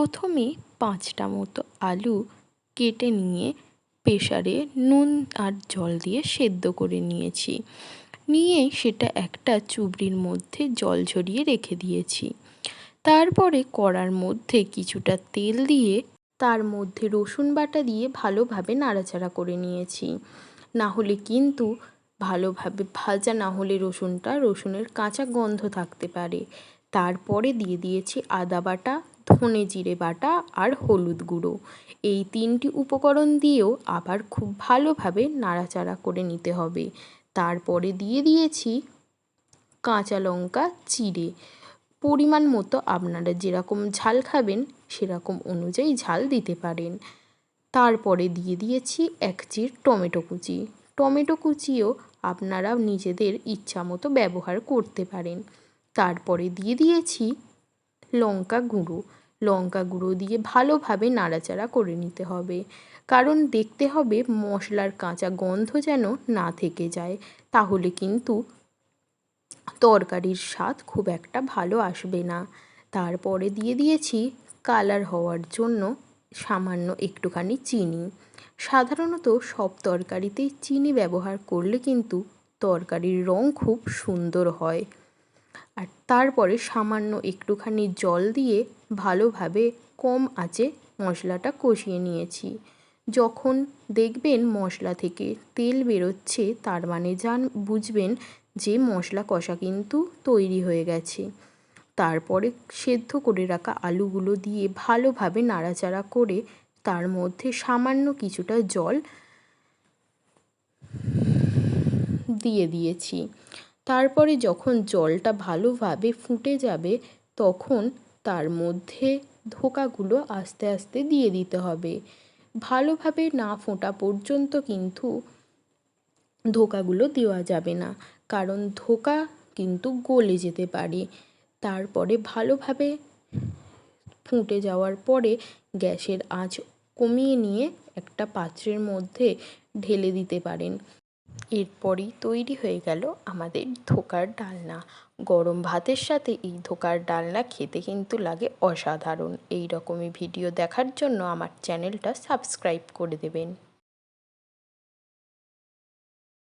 প্রথমে 5টা মতো আলু কেটে নিয়ে প্রেসারে নুন আর জল দিয়ে সেদ্ধ করে নিয়েছি। নিয়ে সেটা একটা চুবড়ির মধ্যে জল ঝরিয়ে রেখে দিয়েছি। তারপরে কড়ার মধ্যে কিছুটা তেল দিয়ে তার মধ্যে রসুন বাটা দিয়ে ভালোভাবে নাড়াচাড়া করে নিয়েছি। না হলে কিন্তু ভালোভাবে ভাজা না হলে রসুনের কাঁচা গন্ধ থাকতে পারে। তারপরে দিয়ে দিয়েছি আদা বাটা, ধনে জিরে বাটা আর হলুদ গুঁড়ো। এই 3টি উপকরণ দিয়েও আবার খুব ভালোভাবে নাড়াচাড়া করে নিতে হবে। তারপরে দিয়ে দিয়েছি কাঁচা লঙ্কা চিড়ে। পরিমাণ মতো আপনারা যেরকম ঝাল খাবেন সেরকম অনুযায়ী ঝাল দিতে পারেন। তারপরে দিয়ে দিয়েছি 1 চিড় টমেটো কুচি। টমেটো কুচিও আপনারা নিজেদের ইচ্ছা মতো ব্যবহার করতে পারেন। তারপরে দিয়ে দিয়েছি লঙ্কা গুঁড়ো। লঙ্কা গুঁড়ো দিয়ে ভালোভাবে নাড়াচাড়া করে নিতে হবে, কারণ দেখতে হবে মশলার কাঁচা গন্ধ যেন না থেকে যায়, তাহলে কিন্তু তরকারির স্বাদ খুব একটা ভালো আসবে না। তারপরে দিয়ে দিয়েছি কালার হওয়ার জন্য সামান্য একটুখানি চিনি। সাধারণত সব তরকারিতেই চিনি ব্যবহার করলে কিন্তু তরকারির রং খুব সুন্দর হয়। আর তারপরে সামান্য একটুখানি জল দিয়ে ভালোভাবে কম আঁচে মশলাটা কষিয়ে নিয়েছি। যখন দেখবেন মশলা থেকে তেল বেরোচ্ছে, তার মানে বুঝবেন যে মশলা কষা কিন্তু তৈরি হয়ে গেছে। তারপরে সেদ্ধ করে রাখা আলুগুলো দিয়ে ভালোভাবে নাড়াচাড়া করে তার মধ্যে সামান্য কিছুটা জল দিয়ে দিয়েছি। তারপরে যখন জলটা ভালোভাবে ফুটে যাবে তখন তার মধ্যে ধোকাগুলো আস্তে আস্তে দিয়ে দিতে হবে। ভালোভাবে না ফোটা পর্যন্ত কিন্তু ধোকাগুলো দেওয়া যাবে না, কারণ ধোকা কিন্তু গলে যেতে পারে। তারপরে ভালোভাবে ফুটে যাওয়ার পরে গ্যাসের আঁচ কমিয়ে নিয়ে একটা পাত্রের মধ্যে ঢেলে দিতে পারেন। এরপরই তৈরি হয়ে গেল আমাদের ধোকার ডালনা। গরম ভাতের সাথে এই ধোকার ডালনা খেতে কিন্তু লাগে অসাধারণ। এই রকমই ভিডিও দেখার জন্য আমার চ্যানেলটা সাবস্ক্রাইব করে দেবেন।